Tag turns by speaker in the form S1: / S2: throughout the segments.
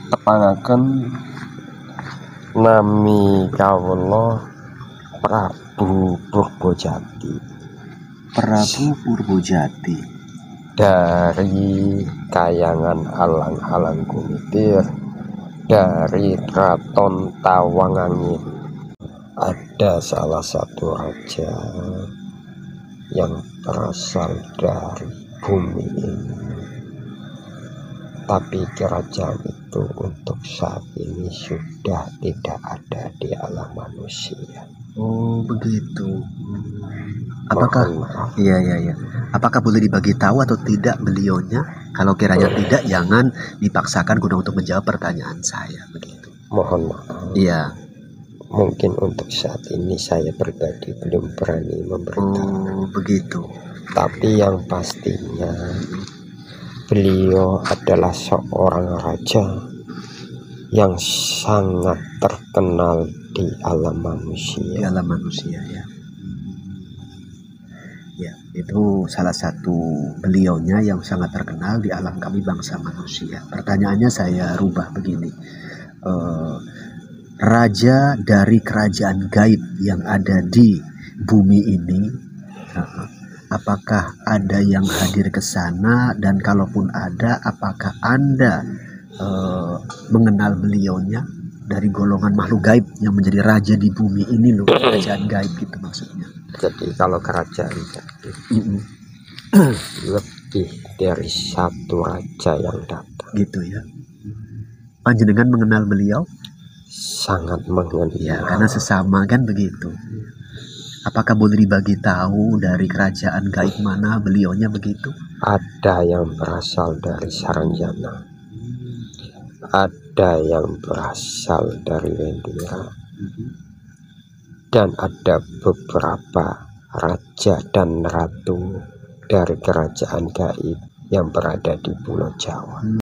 S1: Tepangaken nami kawula Prabu Purbojati.
S2: Prabu Purbojati
S1: Dari kayangan alang-alang kumitir, dari Kraton Tawangangin. Ada salah satu raja yang berasal dari bumi ini, tapi kerajaan itu untuk saat ini sudah tidak ada di alam manusia.
S2: Oh begitu. Apakah iya. Apakah boleh dibagi tahu atau tidak beliaunya? Kalau kiranya tidak, jangan dipaksakan guna untuk menjawab pertanyaan saya begitu.
S1: Mohon maaf.
S2: Iya.
S1: Mungkin untuk saat ini saya pribadi belum berani memberitahu.
S2: Oh begitu.
S1: Tapi yang pastinya beliau adalah seorang raja yang sangat terkenal di alam manusia.
S2: Di alam manusia ya. Ya, itu salah satu beliaunya yang sangat terkenal di alam kami bangsa manusia. Pertanyaannya saya rubah begini. Raja dari kerajaan gaib yang ada di bumi ini, apakah ada yang hadir ke sana, dan kalaupun ada, apakah Anda mengenal beliaunya dari golongan makhluk gaib yang menjadi raja di bumi ini loh, kerajaan gaib gitu maksudnya.
S1: Jadi kalau kerajaan lebih dari satu raja yang datang.
S2: Gitu ya. Panjenengan mengenal beliau?
S1: Sangat mengenal.
S2: Ya, karena sesama kan begitu. Apakah boleh dibagi tahu dari kerajaan gaib mana beliaunya begitu?
S1: Ada yang berasal dari Saranjana, ada yang berasal dari Wendira, dan ada beberapa raja dan ratu dari kerajaan gaib yang berada di Pulau Jawa.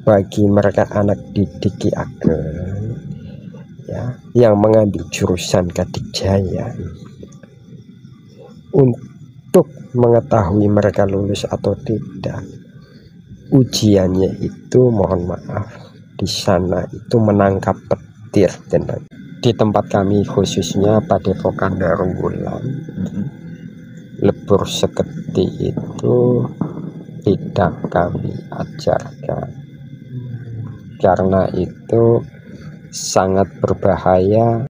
S1: Bagi mereka anak didik Ki Ageng ya, yang mengambil jurusan Kadikjaya, untuk mengetahui mereka lulus atau tidak, ujiannya itu mohon maaf di sana itu menangkap petir. Di tempat kami khususnya Padepokan Darungwulan, lebur seketi itu tidak kami ajarkan karena itu sangat berbahaya.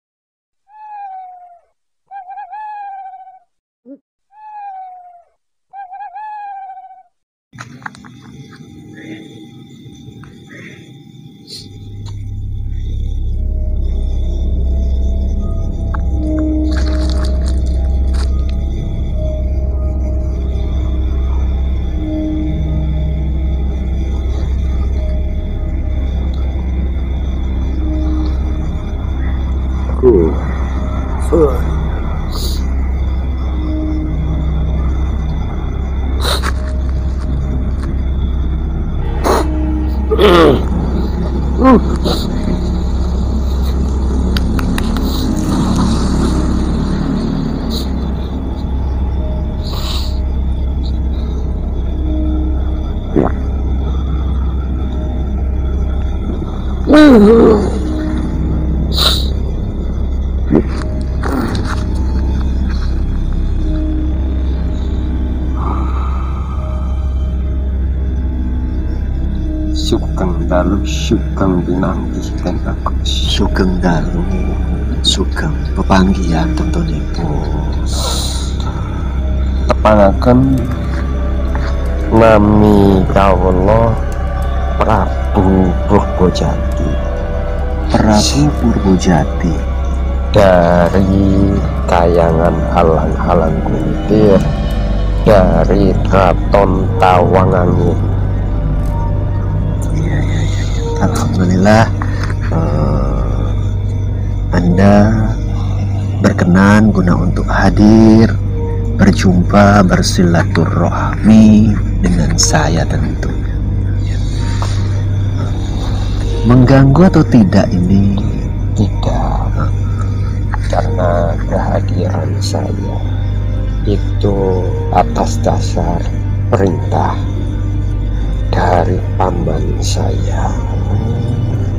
S1: Sugeng dalu sugeng pinanggih ten bagus.
S2: Sugeng dalu sugeng pepanggihan tentunipun.
S1: Tepangaken nami kawula Prabu Purbojati.
S2: Prabu Purbojati
S1: dari kayangan alang-alang kumitir, dari Kraton Tawangangin.
S2: Iya. Alhamdulillah Anda berkenan guna untuk hadir, berjumpa, bersilaturahmi dengan saya tentu. Mengganggu atau tidak ini?
S1: Tidak, karena kelahiran saya itu atas dasar perintah dari paman saya.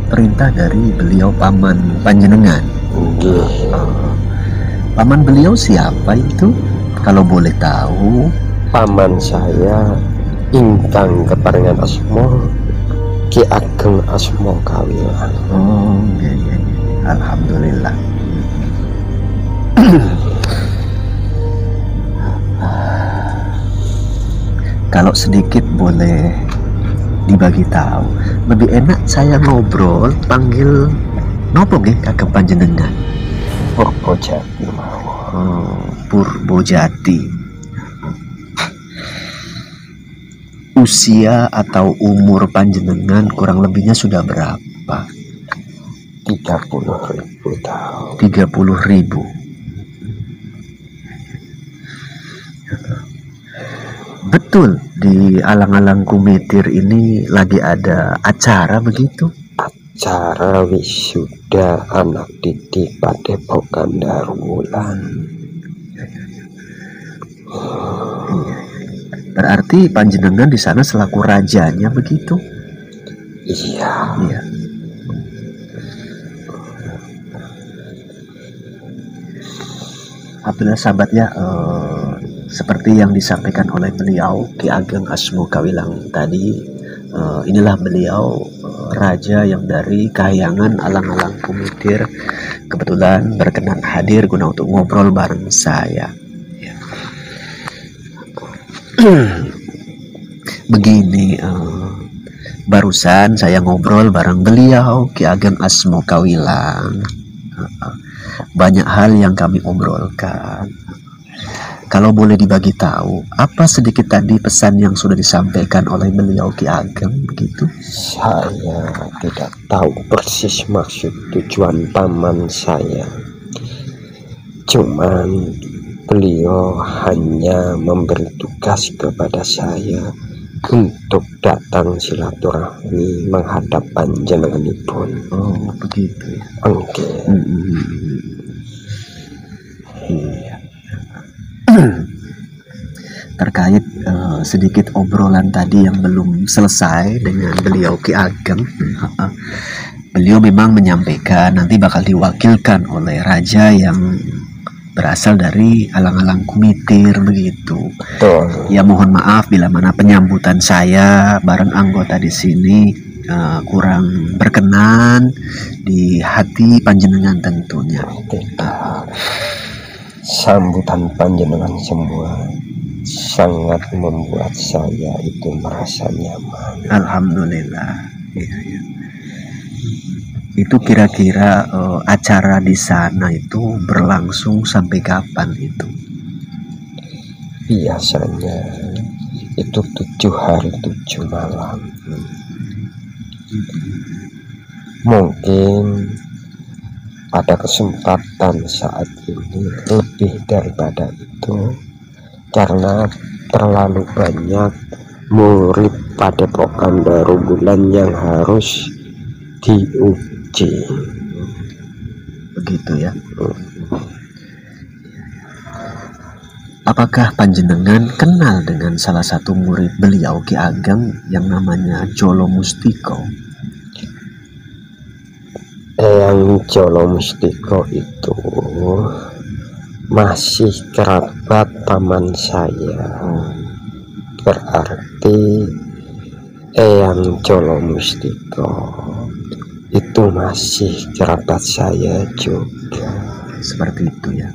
S2: Perintah dari beliau paman panjenengan.
S1: Nggih.
S2: Paman beliau siapa itu? Kalau boleh tahu.
S1: Paman saya ingkang keparingan asma Ki Ageng Asma Kawilan.
S2: Oh, iya. Alhamdulillah. Kalau sedikit boleh dibagi tahu, lebih enak saya ngobrol panggil nopo nggih Kagem panjenengan?
S1: Purbojati mawon.
S2: Purbojati. Usia atau umur panjenengan kurang lebihnya sudah berapa?
S1: 30.000 tahun.
S2: 30.000. Betul, di alang-alang Kumitir ini lagi ada acara begitu?
S1: Acara wisuda anak didik Padepokan Darwulan.
S2: Berarti panjenengan di sana selaku rajanya begitu?
S1: Iya.
S2: Alhamdulillah sahabat ya, seperti yang disampaikan oleh beliau Ki Ageng Asma Kawilan tadi, inilah beliau raja yang dari Kahyangan Alang-alang Kumitir kebetulan berkenan hadir guna untuk ngobrol bareng saya. Begini, barusan saya ngobrol bareng beliau Ki Ageng Asma Kawilan. Banyak hal yang kami obrolkan. Kalau boleh dibagi tahu, apa sedikit tadi pesan yang sudah disampaikan oleh beliau Ki Ageng begitu?
S1: Saya tidak tahu persis maksud tujuan paman saya. Cuman beliau hanya memberi tugas kepada saya untuk datang silaturahmi menghadap panjenenganipun.
S2: Oh, begitu ya.
S1: Oke.
S2: Iya. Terkait sedikit obrolan tadi yang belum selesai dengan beliau Ki Ageng, beliau memang menyampaikan nanti bakal diwakilkan oleh raja yang berasal dari Alang-alang Kumitir begitu.
S1: Betul.
S2: Ya mohon maaf bila mana penyambutan saya bareng anggota di sini kurang berkenan di hati panjenengan tentunya.
S1: Tidak. Sambutan panjenengan semua sangat membuat saya itu merasa nyaman.
S2: Alhamdulillah. Ya. Itu kira-kira acara di sana itu berlangsung sampai kapan itu?
S1: Biasanya itu 7 hari 7 malam. Mungkin pada kesempatan saat ini lebih daripada itu karena terlalu banyak murid Padepokan Darwulan yang harus diuji.
S2: Begitu ya. Apakah panjenengan kenal dengan salah satu murid beliau Ki Ageng yang namanya Jolo Mustiko?
S1: Eyang Jolo Mustiko itu masih kerabat paman saya. Berarti Eyang Jolo Mustiko itu masih kerabat saya juga.
S2: Seperti itu ya.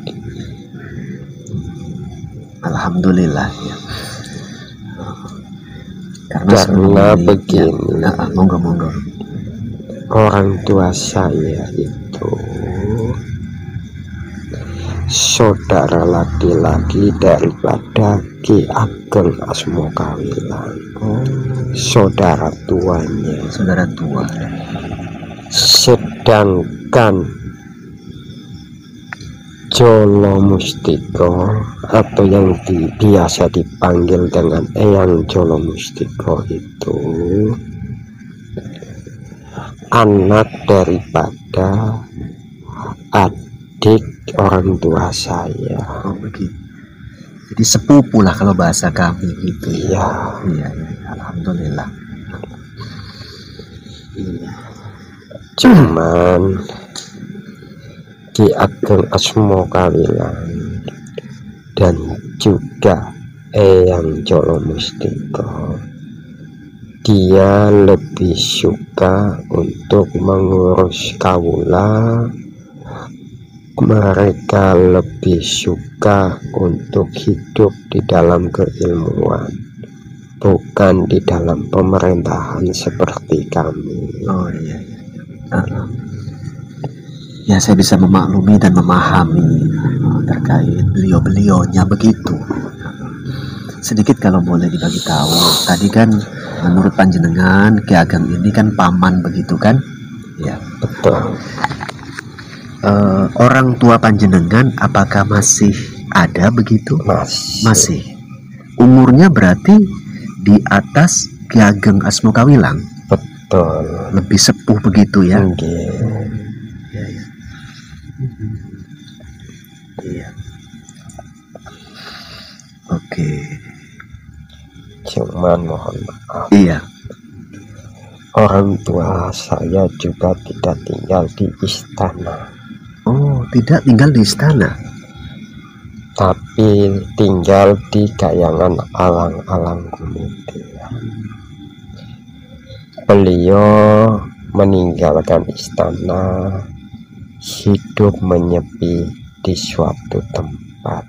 S2: Alhamdulillah ya.
S1: Karena begini,
S2: monggo.
S1: orang tua saya itu saudara laki-laki daripada Ki Ageng Asma Kawilan. Saudara tuanya.
S2: Saudara tua.
S1: Sedangkan Jolo Mustiko atau yang biasa dipanggil dengan Eyang Jolo Mustiko itu anak daripada adik orang tua saya.
S2: Oh begitu. Jadi sepupu lah kalau bahasa kami gitu.
S1: Iya.
S2: Iya, alhamdulillah. Iya.
S1: Cuman Ki Ageng Asmo Kawilang dan juga Eyang Jolo Mustiko, dia lebih suka untuk mengurus kawula. Mereka lebih suka untuk hidup di dalam keilmuan, bukan di dalam pemerintahan seperti kami.
S2: Oh iya. Ya saya bisa memaklumi dan memahami terkait beliau-beliaunya begitu. Sedikit kalau boleh dibagi tahu, tadi kan menurut panjenengan Ki Ageng ini kan paman begitu kan? Ya.
S1: Betul.
S2: Orang tua panjenengan apakah masih ada begitu?
S1: Masih.
S2: Umurnya berarti di atas Ki Ageng Asmo Kawilang.
S1: Betul.
S2: Lebih sepuh begitu ya?
S1: Iya.
S2: Iya. Oke.
S1: Cuman mohon maaf.
S2: Iya.
S1: Orang tua saya juga tidak tinggal di istana.
S2: Oh, tidak tinggal di istana,
S1: tapi tinggal di Kayangan Alang-Alang Gumitir. Beliau meninggalkan istana, hidup menyepi di suatu tempat.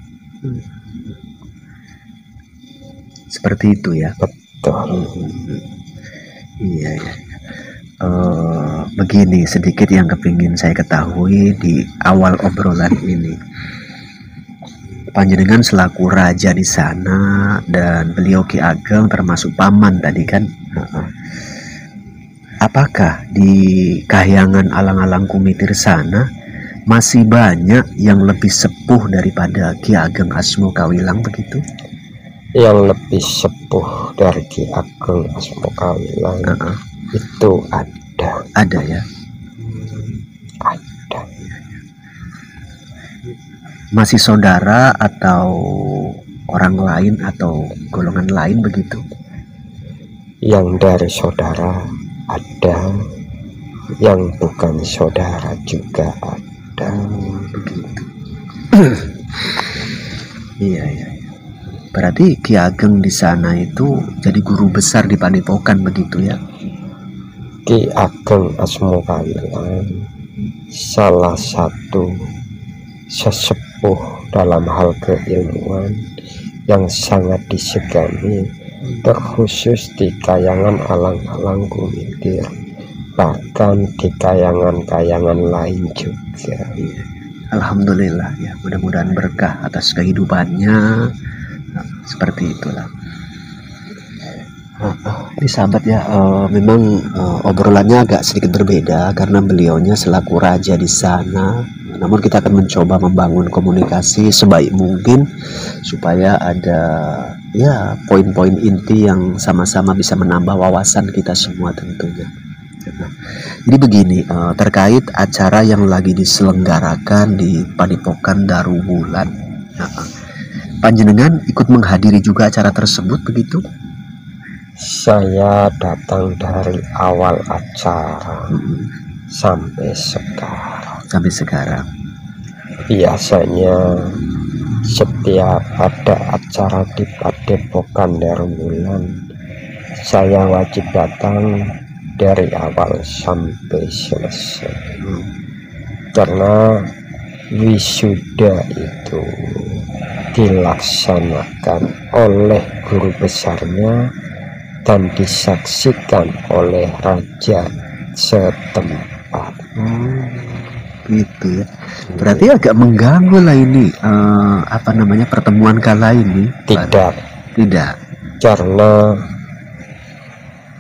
S2: Seperti itu ya?
S1: Betul.
S2: Iya ya. Begini sedikit yang kepingin saya ketahui di awal obrolan ini. Panjenengan selaku raja di sana dan beliau Ki Ageng termasuk paman tadi kan. Apakah di Kahyangan Alang-Alang Kumitir sana masih banyak yang lebih sepuh daripada Ki Ageng Asmo Kawilang begitu?
S1: Yang lebih sepuh dari Ki Ageng Asmo Kawilang itu ada.
S2: Ada ya?
S1: Ada.
S2: Masih saudara atau orang lain atau golongan lain begitu?
S1: Yang dari saudara ada, yang bukan saudara juga ada.
S2: Begitu. Iya. Berarti Ki Ageng di sana itu jadi guru besar di Padepokan begitu ya?
S1: Ki Ageng Asmo Kawilang salah satu sesepuh dalam hal keilmuan yang sangat disegani, terkhusus di Kayangan Alang-Alang Gumitir, bahkan di kayangan-kayangan lain juga.
S2: Alhamdulillah ya, mudah-mudahan berkah atas kehidupannya. Seperti itulah. Ini sahabat ya, memang obrolannya agak sedikit berbeda karena beliaunya selaku raja di sana. Namun kita akan mencoba membangun komunikasi sebaik mungkin supaya ada ya poin-poin inti yang sama-sama bisa menambah wawasan kita semua tentunya. Jadi begini, terkait acara yang lagi diselenggarakan di Padepokan Daruwulan. Panjenengan ikut menghadiri juga acara tersebut begitu?
S1: Saya datang dari awal acara sampai sekarang. Biasanya setiap ada acara di Padepokan Daruwulan, saya wajib datang dari awal sampai selesai. Karena wisuda itu dilaksanakan oleh guru besarnya dan disaksikan oleh raja setempat.
S2: Gitu ya. Berarti agak mengganggu lah ini pertemuan kala ini.
S1: Tidak. Karena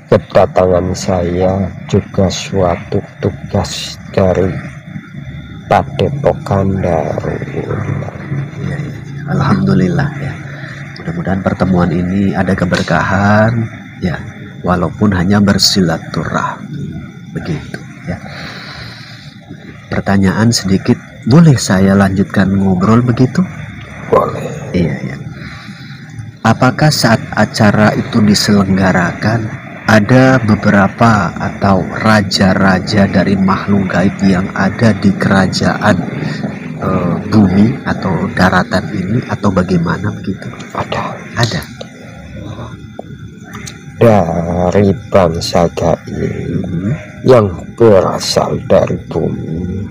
S1: kedatangan saya juga suatu tugas dari Padepokan Daruwulan.
S2: Alhamdulillah ya. Mudah-mudahan pertemuan ini ada keberkahan ya, walaupun hanya bersilaturahmi begitu ya. Pertanyaan sedikit Boleh saya lanjutkan ngobrol begitu?
S1: Boleh.
S2: Iya, ya. Apakah saat acara itu diselenggarakan ada beberapa atau raja-raja dari makhluk gaib yang ada di kerajaan bumi atau daratan ini, atau bagaimana begitu? Ada.
S1: Dari bangsa gaib yang berasal dari bumi,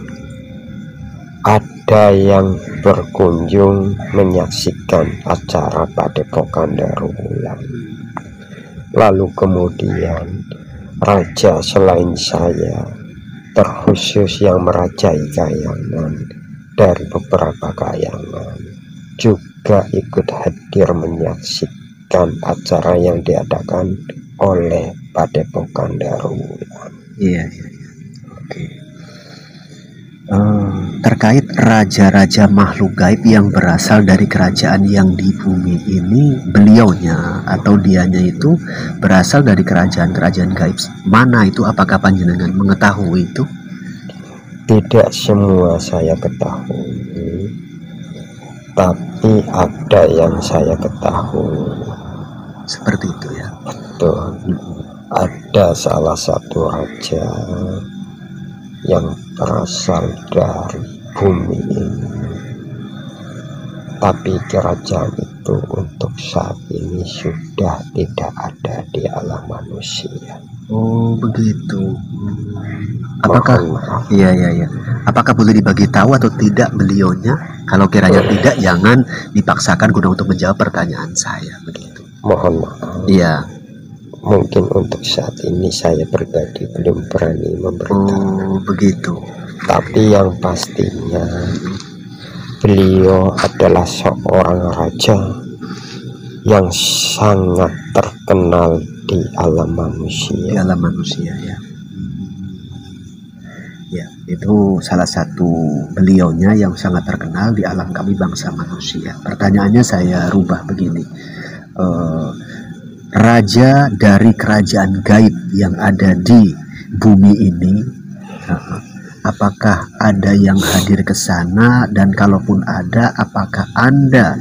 S1: ada yang berkunjung menyaksikan acara Padepokan Darullan. Lalu kemudian raja selain saya, terkhusus yang merajai kayangan dari beberapa kayangan, juga ikut hadir menyaksikan acara yang diadakan oleh Padepokan Darullan.
S2: Iya. Oke. Terkait raja-raja makhluk gaib yang berasal dari kerajaan yang di bumi ini, beliaunya atau dianya itu berasal dari kerajaan-kerajaan gaib mana itu? Apakah panjenengan mengetahui itu?
S1: Tidak semua saya ketahui, tapi ada yang saya ketahui.
S2: Seperti itu ya.
S1: Betul. Ada salah satu raja yang berasal dari bumi ini, tapi kerajaan itu untuk saat ini sudah tidak ada di alam manusia.
S2: Oh begitu. Apakah iya. Apakah boleh dibagi tahu atau tidak beliaunya? Kalau kiranya tidak, jangan dipaksakan guna untuk menjawab pertanyaan saya begitu.
S1: Mohon maaf.
S2: Iya.
S1: Mungkin untuk saat ini saya pribadi belum berani memberitahu.
S2: Oh begitu.
S1: Tapi yang pastinya beliau adalah seorang raja yang sangat terkenal di alam manusia.
S2: Di alam manusia ya. Ya, itu salah satu beliaunya yang sangat terkenal di alam kami bangsa manusia. Pertanyaannya saya rubah begini. Raja dari kerajaan gaib yang ada di bumi ini, apakah ada yang hadir ke sana, dan kalaupun ada, apakah Anda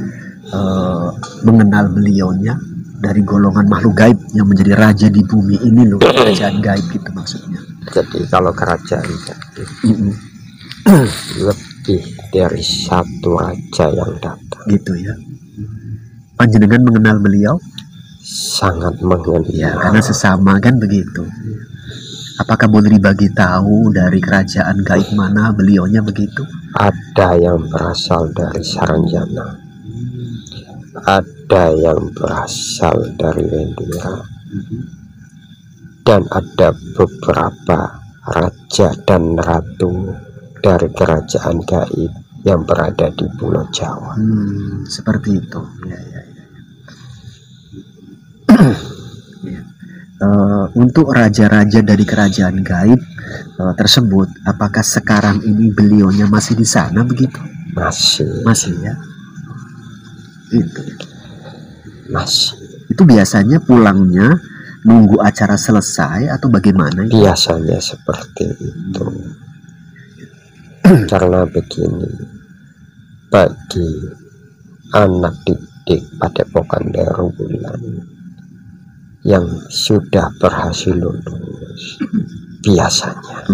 S2: mengenal beliaunya dari golongan makhluk gaib yang menjadi raja di bumi ini loh, kerajaan gaib gitu maksudnya.
S1: Jadi kalau kerajaan gaib lebih dari satu raja yang datang.
S2: Gitu ya. Panjenengan mengenal beliau?
S1: Sangat mengenal.
S2: Ya, karena sesama kan begitu. Apakah boleh dibagi tahu dari kerajaan gaib mana beliaunya begitu?
S1: Ada yang berasal dari Saranjana, ada yang berasal dari Wendira, dan ada beberapa raja dan ratu dari kerajaan gaib yang berada di Pulau Jawa.
S2: Seperti itu. Ya. Untuk raja-raja dari kerajaan gaib tersebut, apakah sekarang ini beliaunya masih di sana begitu? Masih ya. Itu.
S1: Masih.
S2: Itu biasanya pulangnya nunggu acara selesai atau bagaimana?
S1: Biasanya seperti itu. Karena begini, bagi anak didik Padepokan Darullan yang sudah berhasil lulus, biasanya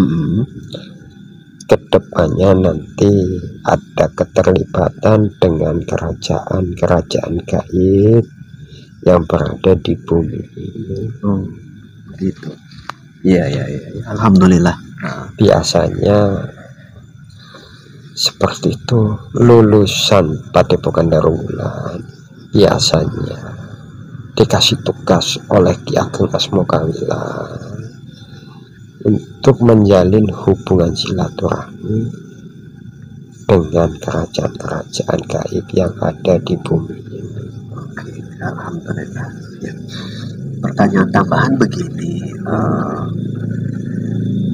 S1: kedepannya nanti ada keterlibatan dengan kerajaan gaib yang berada di bumi ini.
S2: Gitu. Iya. Alhamdulillah.
S1: Biasanya seperti itu. Lulusan Padepokan Darullan biasanya dikasih tugas oleh Ki Ageng Asmokawilan untuk menjalin hubungan silaturahmi dengan kerajaan-kerajaan gaib yang ada di bumi ini.
S2: Oke, alhamdulillah. Ya. Pertanyaan tambahan begini,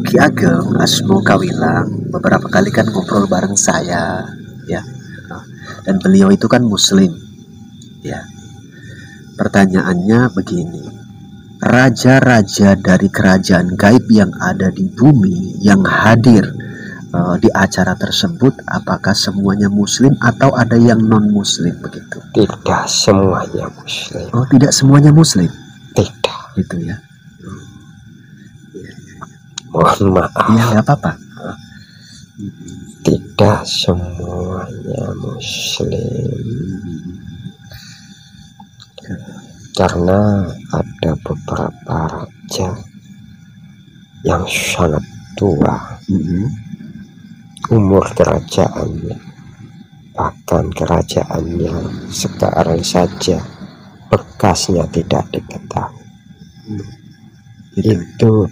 S2: Ki Ageng Asmokawilan beberapa kali kan ngobrol bareng saya, ya, dan beliau itu kan Muslim, ya. Pertanyaannya begini, raja-raja dari kerajaan gaib yang ada di bumi yang hadir, di acara tersebut apakah semuanya muslim atau ada yang non muslim begitu?
S1: Tidak semuanya muslim.
S2: Oh, tidak semuanya muslim.
S1: Tidak.
S2: Gitu ya.
S1: Mohon maaf.
S2: Iya, nggak apa-apa.
S1: Tidak semuanya muslim. Karena ada beberapa raja yang sangat tua. Umur kerajaannya, bahkan kerajaannya sekarang saja bekasnya tidak diketahui. Itu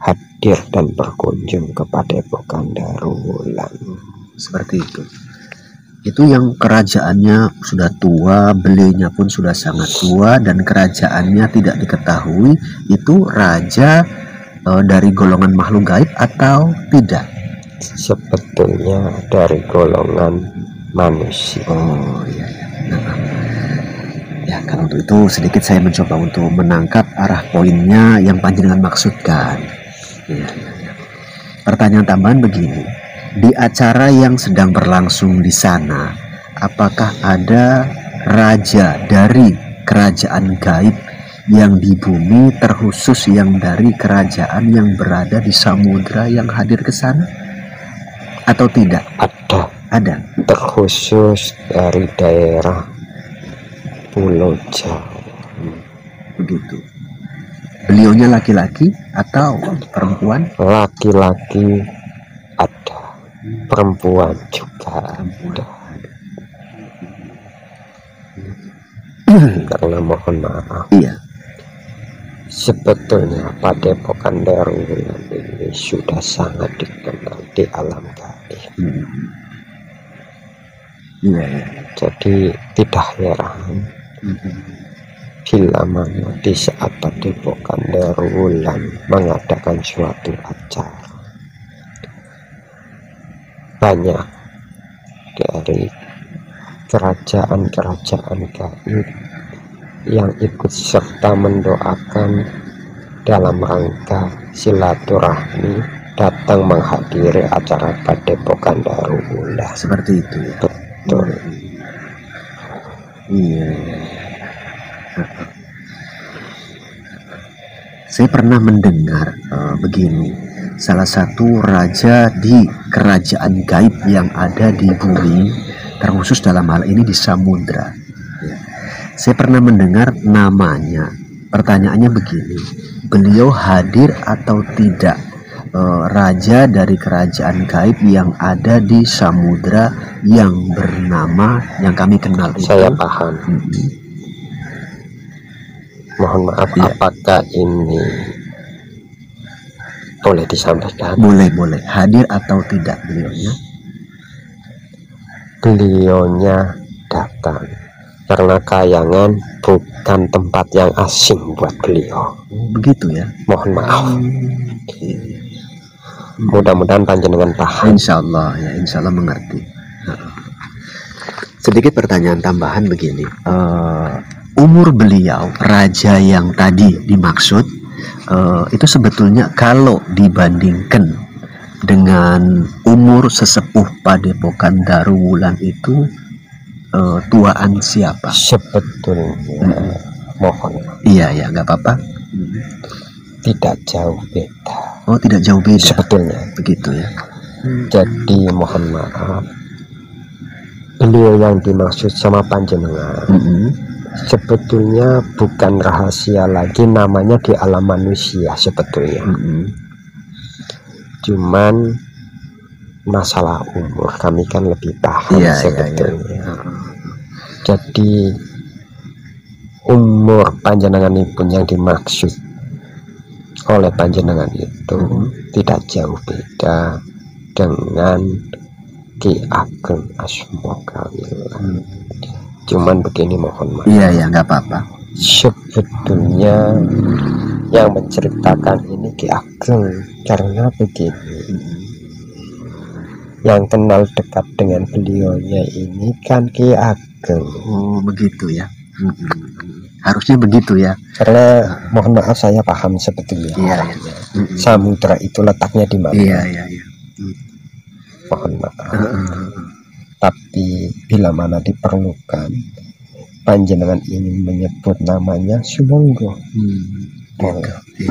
S1: hadir dan berkunjung kepada Padepokan Darul-Ulan.
S2: Seperti itu. Itu yang kerajaannya sudah tua, beliaunya pun sudah sangat tua dan kerajaannya tidak diketahui. Itu raja dari golongan makhluk gaib atau tidak?
S1: Sebetulnya dari golongan manusia.
S2: Oh iya, iya. Ya, kalau untuk itu sedikit saya mencoba untuk menangkap arah poinnya yang panjenengan maksudkan. Ya, ya, ya. Pertanyaan tambahan begini, di acara yang sedang berlangsung di sana, apakah ada raja dari kerajaan gaib yang di bumi, terkhusus yang dari kerajaan yang berada di samudra yang hadir ke sana? Atau tidak? Ada.
S1: Terkhusus dari daerah Pulau Jawa.
S2: Begitu. Beliaunya laki-laki atau perempuan?
S1: Laki-laki ada, perempuan juga ada. Karena mohon maaf.
S2: Iya.
S1: Sebetulnya Padepokan Darul-Ulan ini sudah sangat dikenal di alam gaib.
S2: Iya, iya.
S1: Jadi tidak heran bila mana di saat Padepokan Darul-Ulan mengadakan suatu acara, banyak dari kerajaan-kerajaan gaib yang ikut serta mendoakan dalam rangka silaturahmi datang menghadiri acara Padepokan Darul-Ulan.
S2: Seperti itu ya.
S1: Betul.
S2: Iya. Saya pernah mendengar begini, salah satu raja di kerajaan gaib yang ada di bumi, terkhusus dalam hal ini di samudra. Ya. Saya pernah mendengar namanya. Pertanyaannya begini, beliau hadir atau tidak? Raja dari kerajaan gaib yang ada di samudra yang bernama yang kami kenal itu.
S1: Saya paham. Mohon maaf, ya. Apakah ini boleh disampaikan?
S2: Boleh. Hadir atau tidak beliaunya?
S1: Beliaunya datang karena Kayangan bukan tempat yang asing buat beliau.
S2: Begitu ya.
S1: Mohon maaf. Mudah-mudahan panjenengan paham.
S2: Insya Allah ya, insya Allah mengerti. Sedikit pertanyaan tambahan begini, umur beliau raja yang tadi dimaksud itu sebetulnya kalau dibandingkan dengan umur sesepuh Padepokan Darul-Ulan itu tuaan siapa?
S1: Sebetulnya mohon.
S2: Iya ya, nggak apa-apa.
S1: Tidak jauh beda.
S2: Oh, tidak jauh beda.
S1: Sebetulnya
S2: begitu ya.
S1: Jadi mohon maaf, beliau yang dimaksud sama panjenengan sebetulnya bukan rahasia lagi, namanya di alam manusia sebetulnya. Cuman masalah umur kami kan lebih paham sebetulnya.
S2: Iya.
S1: Jadi umur panjenengan pun yang dimaksud oleh panjenengan itu tidak jauh beda dengan Ki Ageng Asmokawila. Cuman begini, mohon maaf.
S2: Iya, nggak apa-apa.
S1: Sebetulnya yang menceritakan ini Ki Ageng karena begini, yang kenal dekat dengan beliaunya ini kan Ki Ageng.
S2: Oh, begitu ya. Harusnya begitu ya.
S1: Karena mohon maaf, saya paham sebetulnya.
S2: Iya.
S1: Samudra itu letaknya di mana?
S2: Iya.
S1: mohon maaf. Tapi bila mana diperlukan panjenengan ingin menyebut namanya, sumangga.
S2: Gitu.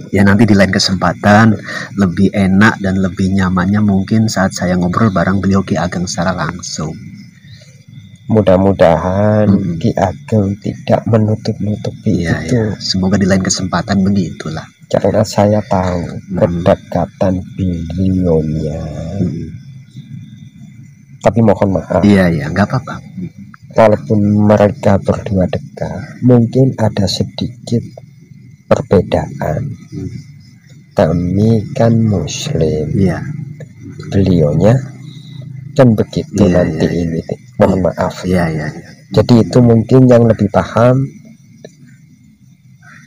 S2: Ya nanti di lain kesempatan lebih enak dan lebih nyamannya mungkin saat saya ngobrol bareng beliau Ki Ageng secara langsung.
S1: Mudah-mudahan Ki Ageng tidak menutup-nutupi
S2: Ya,
S1: itu.
S2: ya. Semoga di lain kesempatan begitulah.
S1: Karena saya tahu kedekatan beliaunya. Tapi mohon maaf.
S2: Iya, ya, nggak apa-apa.
S1: Walaupun mereka berdua dekat, mungkin ada sedikit perbedaan. Kami kan Muslim,
S2: Iya.
S1: beliaunya kan begitu.
S2: Iya,
S1: nanti
S2: iya,
S1: ini, mohon maaf.
S2: Iya, iya, iya.
S1: Jadi itu mungkin yang lebih paham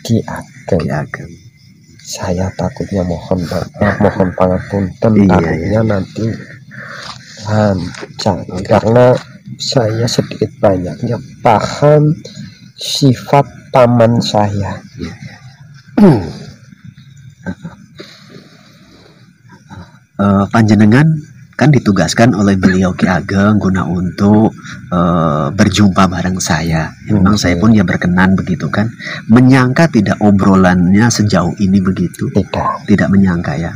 S1: Ki Ageng.
S2: Ki Ageng.
S1: Saya takutnya mohon maaf, mohon pangapunten,
S2: Iya,
S1: takutnya nanti lancar, karena saya sedikit banyaknya paham sifat paman saya.
S2: Panjenengan kan ditugaskan oleh beliau Ki Ageng guna untuk berjumpa bareng saya. Memang saya pun ya berkenan begitu kan. Menyangka tidak obrolannya sejauh ini begitu?
S1: Tidak
S2: menyangka ya.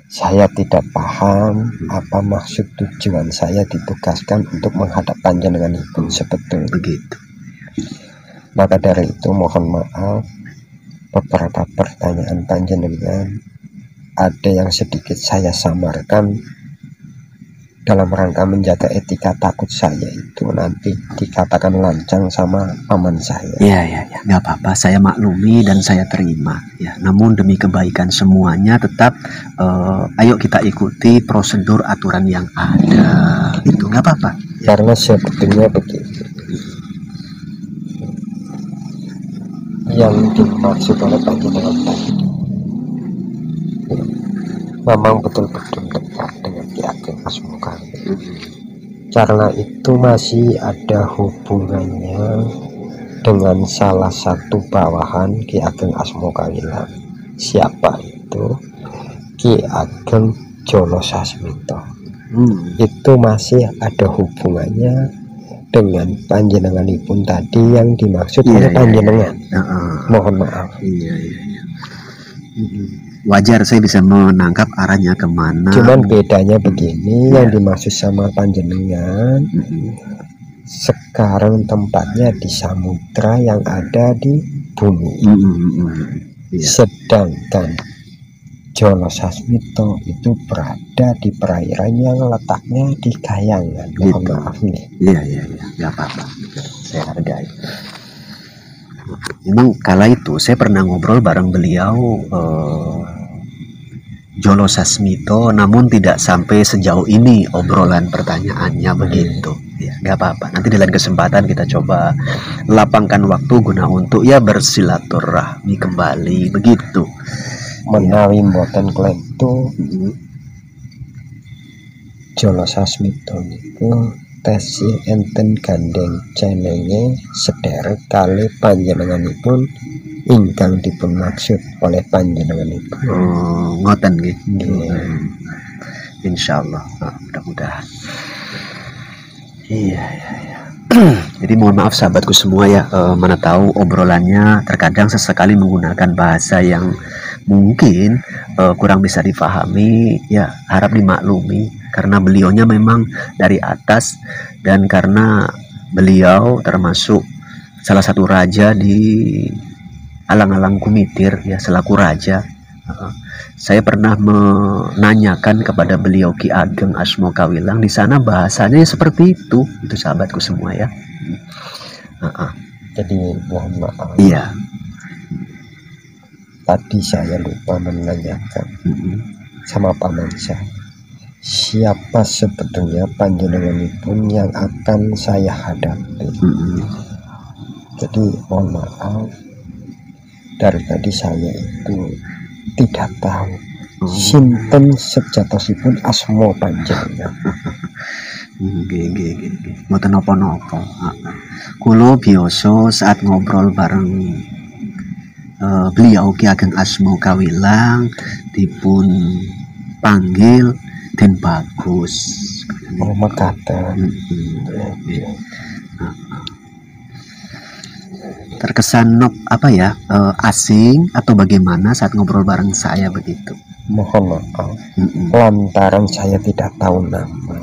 S1: Saya tidak paham apa maksud tujuan saya ditugaskan untuk menghadap panjenengan itu sebetulnya.
S2: Begitu.
S1: Maka dari itu mohon maaf, beberapa pertanyaan panjenengan ada yang sedikit saya samarkan dalam rangka menjaga etika takut saya itu nanti dikatakan lancang sama paman saya.
S2: Ya, nggak apa-apa, saya maklumi dan saya terima. Ya, namun demi kebaikan semuanya tetap ayo kita ikuti prosedur aturan yang ada. Itu nggak apa-apa.
S1: Ya. Karena sebetulnya begitu. Yang dimaksud oleh panjenengan tadi memang betul-betul dekat dengan Ki Ageng Asmokawila. Karena itu masih ada hubungannya dengan salah satu bawahan Ki Ageng Asmokawila. Siapa itu? Ki Ageng Jolo Sasmito. Itu masih ada hubungannya dengan panjenenganipun tadi yang dimaksud oleh panjenengan. Mohon maaf.
S2: Wajar saya bisa menangkap arahnya kemana.
S1: Cuman bedanya begini, yang dimaksud sama panjenengan sekarang tempatnya di samudra yang ada di bumi. Sedangkan Jolo Sasmito itu berada di perairan yang letaknya di Kayangan. Mohon maaf nih.
S2: Iya, nggak apa-apa. Saya hargai. Memang kala itu saya pernah ngobrol bareng beliau Jolo Sasmito, namun tidak sampai sejauh ini obrolan pertanyaannya begitu. Ya, nggak apa-apa. Nanti di lain kesempatan kita coba lapangkan waktu guna untuk ya bersilaturahmi kembali begitu.
S1: Menawi mboten klentu Jolo Sasmito niku tesih enten gandeng jenenge sederek kali panjenenganipun ingkang dipun maksud oleh panjenenganipun.
S2: Ngoten nggih. Insyaallah, mudah-mudahan. Iya. Jadi mohon maaf sahabatku semua ya, mana tahu obrolannya terkadang sesekali menggunakan bahasa yang mungkin kurang bisa difahami, ya harap dimaklumi karena beliaunya memang dari atas dan karena beliau termasuk salah satu raja di alang-alang Kumitir ya, selaku raja. Saya pernah menanyakan kepada beliau Ki Ageng Asmokawilang, di sana bahasanya seperti itu sahabatku semua ya.
S1: Jadi mohon maaf.
S2: Iya.
S1: Tadi saya lupa menanyakan sama paman saya, siapa sebetulnya panjenenganipun yang akan saya hadapi. Jadi mohon maaf, dari tadi saya itu tidak tahu sinten sejatosipun asmo panjenengan.
S2: Mboten napa-napa. Kula biasa saat ngobrol bareng beliau Ki Ageng Asmokawilang dipun panggil Tim bagus.
S1: Oh, mekaten.
S2: Terkesan apa ya, asing atau bagaimana saat ngobrol bareng saya begitu?
S1: Mohon maaf, lantaran saya tidak tahu nama.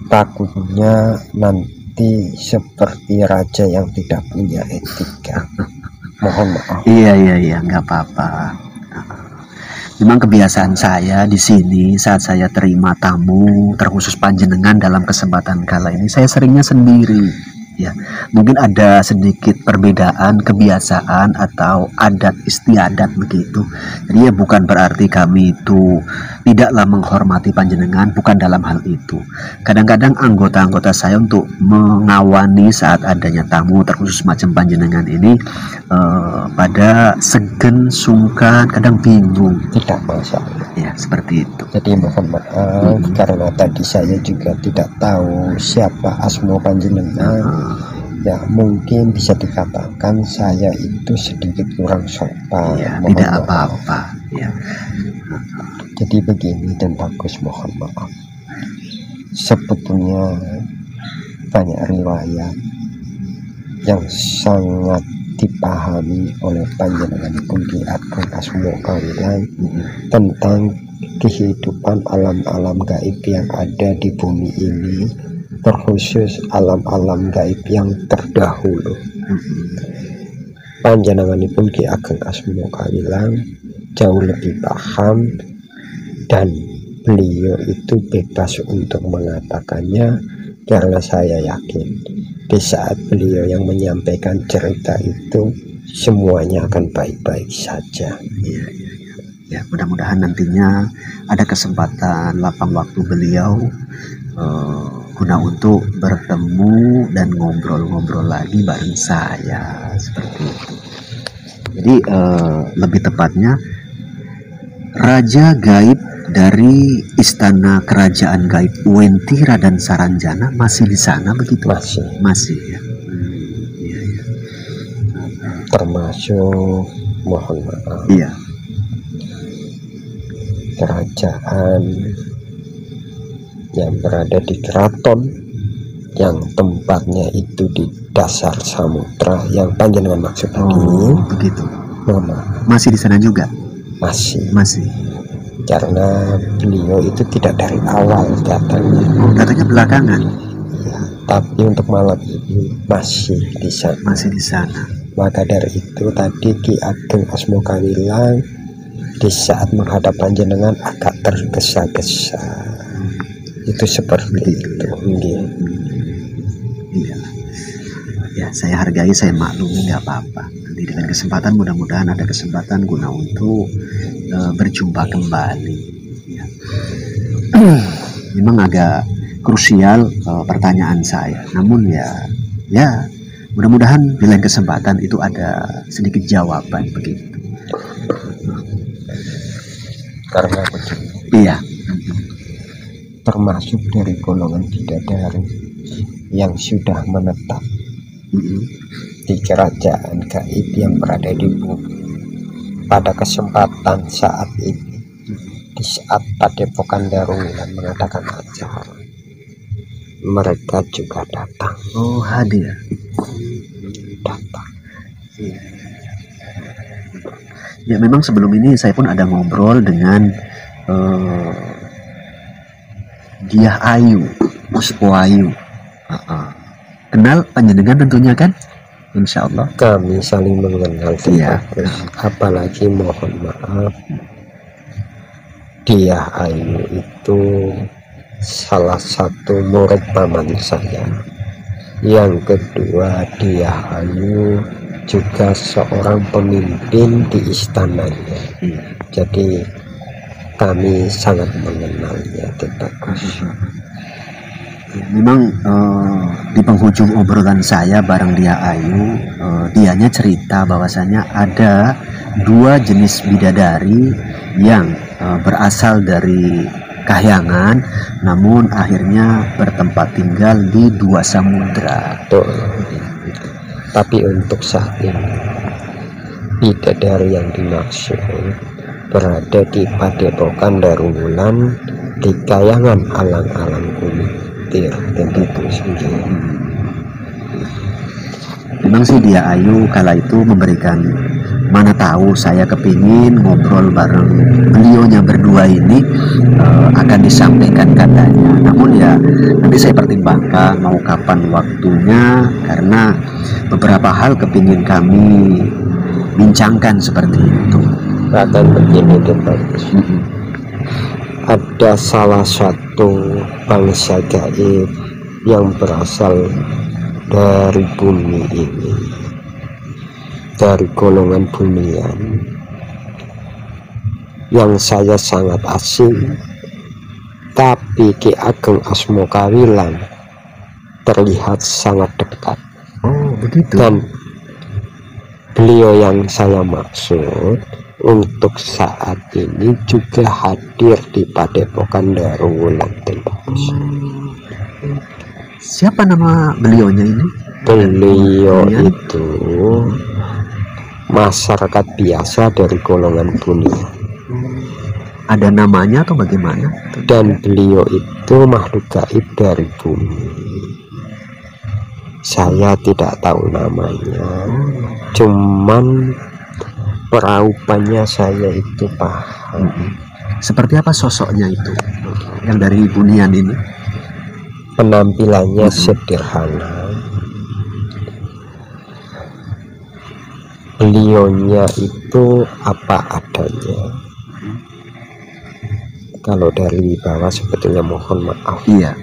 S1: Takutnya nanti seperti raja yang tidak punya etika. Mohon maaf.
S2: Iya, nggak apa-apa. Memang kebiasaan saya di sini saat saya terima tamu, terkhusus panjenengan dalam kesempatan kala ini, saya seringnya sendiri. Ya, mungkin ada sedikit perbedaan kebiasaan atau adat istiadat begitu. Jadi ya bukan berarti kami itu tidaklah menghormati panjenengan, bukan dalam hal itu. Kadang-kadang anggota-anggota saya untuk mengawani saat adanya tamu terkhusus macam panjenengan ini pada segen, sungkan, kadang bingung.
S1: Tidak masalah.
S2: Ya, seperti itu.
S1: Jadi mohon maaf karena tadi saya juga tidak tahu siapa asmo panjenengan. Ya mungkin bisa dikatakan saya itu sedikit kurang sopan.
S2: Ya, tidak apa-apa. Ya.
S1: Jadi begini dan bagus, mohon maaf. Sebetulnya banyak riwayat yang sangat dipahami oleh panjenenganipun Ki Ageng Asmo Kawilang tentang kehidupan alam-alam gaib yang ada di bumi ini, terkhusus alam-alam gaib yang terdahulu. Panjenenganipun Ki Ageng Asmo Kawilang jauh lebih paham dan beliau itu bebas untuk mengatakannya, karena saya yakin di saat beliau yang menyampaikan cerita itu semuanya akan baik-baik saja.
S2: Ya, mudah-mudahan nantinya ada kesempatan lapang waktu beliau guna untuk bertemu dan ngobrol-ngobrol lagi bareng saya seperti itu. Jadi lebih tepatnya Raja Gaib dari Istana Kerajaan Gaib Uwentira dan Saranjana masih di sana begitu? Masih ya.
S1: Termasuk mohon maaf.
S2: Iya.
S1: Kerajaan yang berada di keraton yang tempatnya itu di dasar samudra yang panjenengan maksud tadi.
S2: Begitu.
S1: Mohon maaf.
S2: Masih di sana juga? Masih.
S1: Karena beliau itu tidak dari awal datangnya.
S2: Datangnya belakangan.
S1: Ya, tapi untuk malam ini masih di sana. Maka dari itu tadi Ki Ageng Asmo Kawilang di saat menghadap panjenengan agak tergesa-gesa. Itu seperti itu.
S2: Iya. Ya, saya hargai, saya maklumi, nggak apa-apa. Nanti dengan kesempatan, mudah-mudahan ada kesempatan guna untuk berjumpa kembali. Ya. Memang agak krusial pertanyaan saya. Namun ya mudah-mudahan di lain kesempatan itu ada sedikit jawaban begitu.
S1: Karena begini.
S2: Iya.
S1: Termasuk dari golongan bidadari yang sudah menetap di kerajaan gaib yang berada di bumi. Pada kesempatan saat ini, di saat Padepokan Darullah mengadakan acara, mereka juga datang.
S2: Oh, hadir.
S1: Datang.
S2: Ya, memang sebelum ini saya pun ada ngobrol dengan Dyah Ayu, Puspo Ayu. Kenal panjenengan tentunya kan? Insya Allah.
S1: Kami saling mengenal.
S2: Iya.
S1: Apalagi mohon maaf, Dyah Ayu itu salah satu murid paman saya. Yang kedua, Dyah Ayu juga seorang pemimpin di istananya. Jadi kami sangat mengenalnya.
S2: Memang di penghujung obrolan saya bareng Dyah Ayu, dianya cerita bahwasanya ada dua jenis bidadari yang berasal dari Kahyangan, namun akhirnya bertempat tinggal di dua samudra.
S1: Tapi untuk saat ini bidadari yang dimaksud berada di Padepokan Darullah di kayangan alang-alang kumitir tentu sendiri.
S2: Memang sih dia Ayu kala itu memberikan, mana tahu saya kepingin ngobrol bareng beliaunya berdua ini akan disampaikan katanya. Namun ya nanti saya pertimbangkan mau kapan waktunya, karena beberapa hal kepingin kami bincangkan seperti itu.
S1: Bahkan begini Departis, ada salah satu bangsa gaib yang berasal dari bumi ini, dari golongan bumian, yang saya sangat asing, tapi Ki Ageng Asmokawilan terlihat sangat dekat.
S2: Oh begitu.
S1: Dan beliau yang saya maksud untuk saat ini juga hadir di Padepokan Daruwulan Tembus.
S2: Siapa nama beliaunya ini?
S1: Beliau itu masyarakat biasa dari golongan bumian.
S2: Ada namanya atau bagaimana?
S1: Dan beliau itu makhluk gaib dari bumi. Saya tidak tahu namanya, cuman peraupannya saya itu paham.
S2: Seperti apa sosoknya itu yang dari bunian ini?
S1: Penampilannya sederhana, beliaunya itu apa adanya. Kalau dari bawah sebetulnya mohon maaf,
S2: Iya.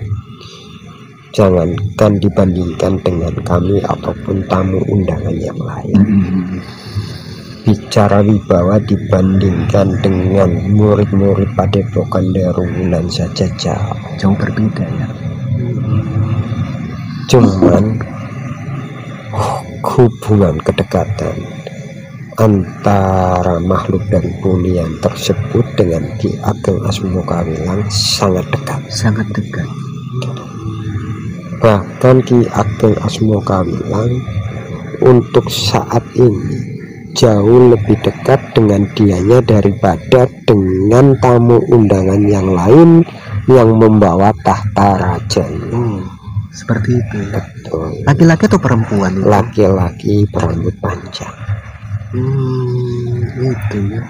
S1: jangankan dibandingkan dengan kami ataupun tamu undangan yang lain. Bicara wibawa dibandingkan dengan murid-murid Padepokan Daruwulan saja
S2: Jauh berbeda ya.
S1: Cuman hubungan kedekatan antara makhluk dari bunian tersebut dengan Ki Ageng Asmokawilan sangat dekat.
S2: Sangat dekat.
S1: Bahkan Ki Ageng Asmokawilan untuk saat ini jauh lebih dekat dengan dianya daripada dengan tamu undangan yang lain yang membawa tahta raja.
S2: Seperti itu ya.
S1: Betul.
S2: Laki-laki atau perempuan itu?
S1: Laki-laki berambut panjang.
S2: Itu ya.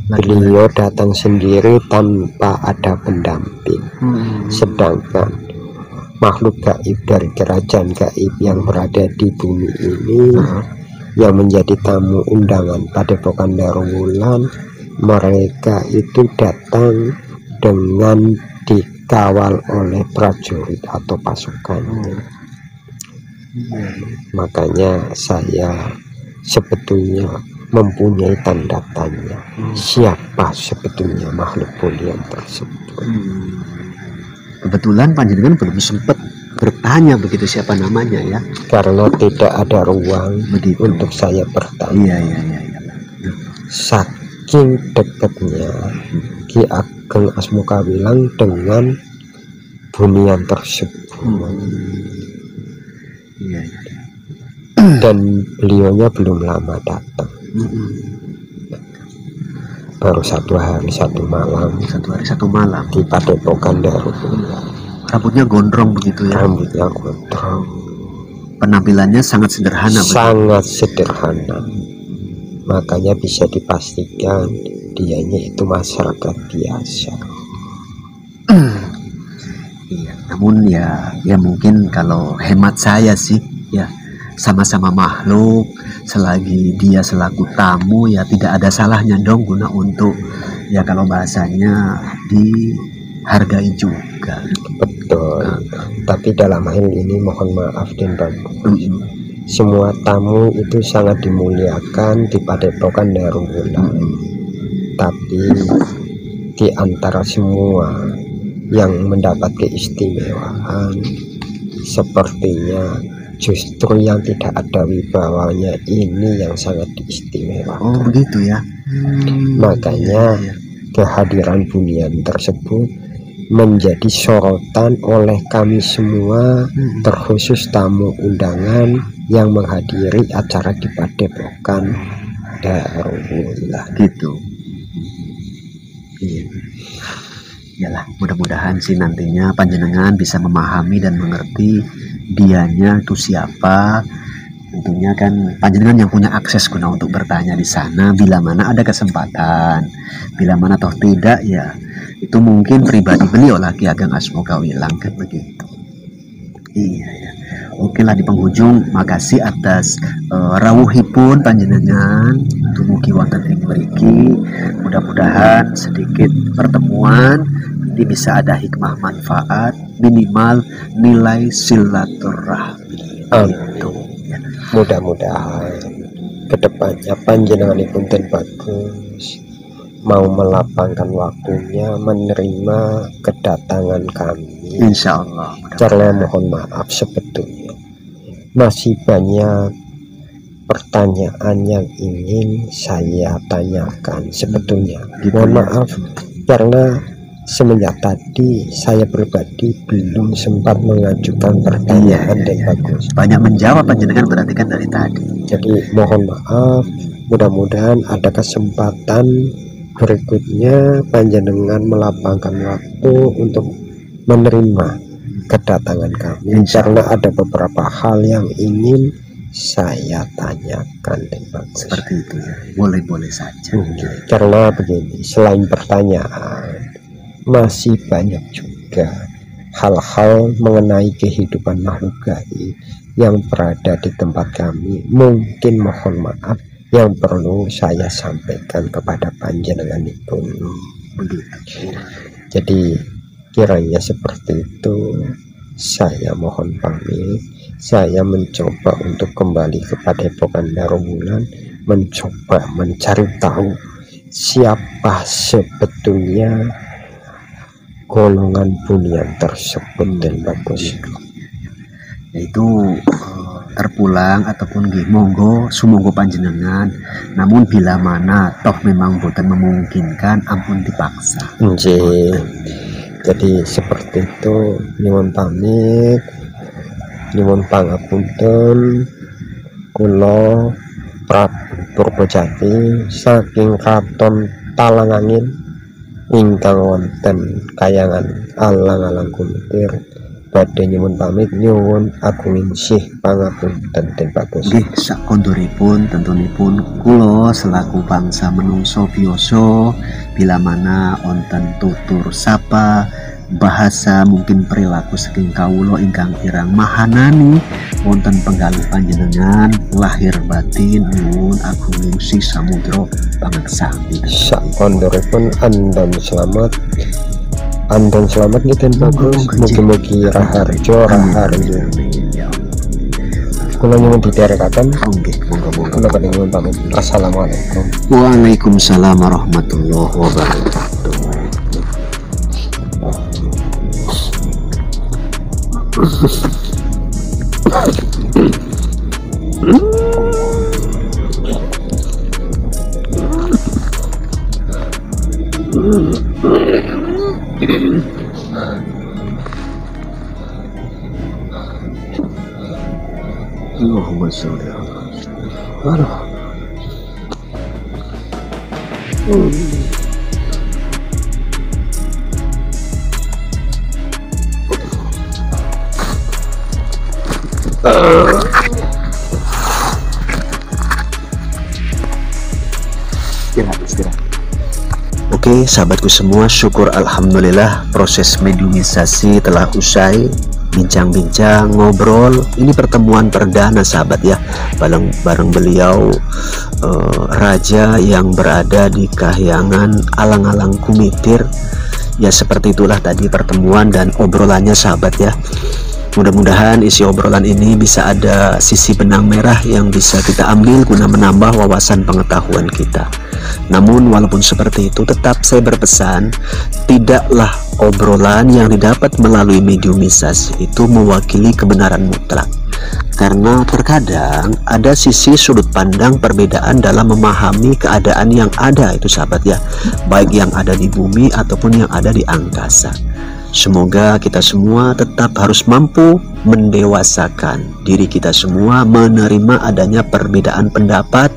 S1: Beliau datang sendiri tanpa ada pendamping. Sedangkan makhluk gaib dari kerajaan gaib yang berada di bumi ini yang menjadi tamu undangan Padepokan Daruwulan, mereka itu datang dengan dikawal oleh prajurit atau pasukannya. Makanya saya sebetulnya mempunyai tanda tanya, siapa sebetulnya makhluk bulian tersebut.
S2: Kebetulan panjenengan belum sempat bertanya begitu siapa namanya ya,
S1: karena tidak ada ruang
S2: begitu
S1: untuk saya bertanya.
S2: Iya.
S1: Saking dekatnya Ki Ageng Asmokawilan dengan bunian tersebut.
S2: Iya.
S1: Dan beliaunya belum lama datang, baru 1 hari 1 malam.
S2: 1 hari 1 malam
S1: di Padepokan Daruwulan.
S2: Rambutnya gondrong begitu ya.
S1: Rambutnya gondrong.
S2: Penampilannya sangat sederhana.
S1: Sangat sederhana. Makanya bisa dipastikan dianya itu masyarakat biasa.
S2: Iya, namun ya mungkin kalau hemat saya sih ya, sama-sama makhluk, selagi dia selaku tamu ya tidak ada salahnya dong guna untuk ya kalau bahasanya dihargai juga.
S1: Betul. Tapi dalam hal ini mohon maaf dan semua tamu itu sangat dimuliakan di Padepokan Daruwulan. Tapi di antara semua yang mendapat keistimewaan, sepertinya justru yang tidak ada wibawanya ini yang sangat diistimewakan.
S2: Oh begitu ya.
S1: Makanya kehadiran bunian tersebut menjadi sorotan oleh kami semua, terkhusus tamu undangan yang menghadiri acara di Padepokan Daruwulan.
S2: Gitu. Iya. Yalah, mudah-mudahan sih nantinya panjenengan bisa memahami dan mengerti dianya itu siapa. Tentunya kan panjenengan yang punya akses guna untuk bertanya di sana bila mana ada kesempatan. Bila mana toh tidak ya itu mungkin pribadi beliau lah Ki Ageng Asmogawilang kan begitu. Iya ya. Oke lah di penghujung, makasih atas rawuhipun panjenengan dumugi wonten ing mriki. Mudah-mudahan sedikit pertemuan ini bisa ada hikmah manfaat, minimal nilai silaturahmi. Itu. Ya.
S1: Mudah-mudahan kedepannya panjenenganipun ten bagus mau melapangkan waktunya menerima kedatangan kami.
S2: Insya Allah.
S1: Karena mohon maaf sebetulnya masih banyak pertanyaan yang ingin saya tanyakan sebetulnya. Mohon maaf karena semenjak tadi saya pribadi belum sempat mengajukan pertanyaan dan bagus.
S2: Banyak menjawab panjenengan berarti kan dari tadi.
S1: Jadi mohon maaf, mudah-mudahan ada kesempatan berikutnya panjenengan melapangkan waktu untuk menerima kedatangan kami karena ada beberapa hal yang ingin saya tanyakan dan bagus.
S2: Seperti itu ya, boleh-boleh saja.
S1: Karena begini, selain pertanyaan masih banyak juga hal-hal mengenai kehidupan makhluk gaib yang berada di tempat kami. Mungkin mohon maaf yang perlu saya sampaikan kepada panjenengan itu. Jadi kiranya seperti itu. Saya mohon pamit. Saya mencoba untuk kembali kepada Padepokan Darul, mencoba mencari tahu siapa sebetulnya golongan bunian tersebut dan bagus.
S2: Yaitu terpulang ataupun nggih monggo sumangga panjenengan, namun bila mana toh memang boten memungkinkan ampun dipaksa.
S1: Jadi seperti itu, nyuwun pamit, nyuwun pangapunten, kula Prabu Purbajati saking Kraton Talangangin ingkang wonten Kayangan Alang-alang Kumitir badhe nyuwun pamit, nyuwun agunging sih pangapunten ten bagus.
S2: Nggih sakonduripun tentunipun kula selaku bangsa menungso biasa bila mana wonten tutur sapa bahasa mungkin perilaku saking kawula ingkang kirang mahanani wonten penggalih panjenengan lahir batin nyuwun agunging sih samudra pangaksami.
S1: Sakonduripun andam selamat. Andon selamat nih ten bagus. Mugi-mugi raharjo raharjo. Kula nyuwun didherekaken.
S2: Nggih, monggo-monggo.
S1: Kula badhe nyuwun pamit. Assalamualaikum.
S2: Waalaikumsalam warahmatullahi wabarakatuh. Allahumma sholli ala istirahat. Oke sahabatku semua, syukur alhamdulillah proses mediumisasi telah usai. Bincang-bincang, ngobrol, ini pertemuan perdana sahabat ya, bareng beliau raja yang berada di Kahyangan Alang-alang Kumitir. Ya seperti itulah tadi pertemuan dan obrolannya sahabat ya. Mudah-mudahan isi obrolan ini bisa ada sisi benang merah yang bisa kita ambil guna menambah wawasan pengetahuan kita. Namun walaupun seperti itu, tetap saya berpesan, tidaklah obrolan yang didapat melalui mediumisasi itu mewakili kebenaran mutlak. Karena terkadang ada sisi sudut pandang perbedaan dalam memahami keadaan yang ada itu sahabat ya, baik yang ada di bumi ataupun yang ada di angkasa. Semoga kita semua tetap harus mampu mendewasakan diri kita semua, menerima adanya perbedaan pendapat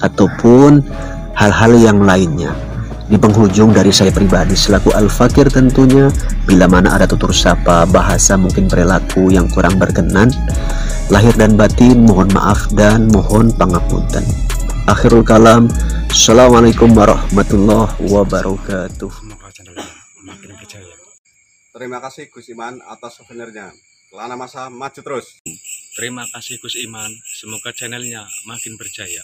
S2: ataupun hal-hal yang lainnya. Di penghujung dari saya pribadi selaku Al-Fakir tentunya, bila mana ada tutur sapa, bahasa mungkin perilaku yang kurang berkenan, lahir dan batin mohon maaf dan mohon pangapunten. Akhirul kalam, Assalamualaikum warahmatullahi wabarakatuh.
S3: Semoga channelnya makin berjaya.
S4: Terima kasih Gus Iman atas souvenirnya. Kelana masa maju terus.
S3: Terima kasih Gus Iman, semoga channelnya makin berjaya.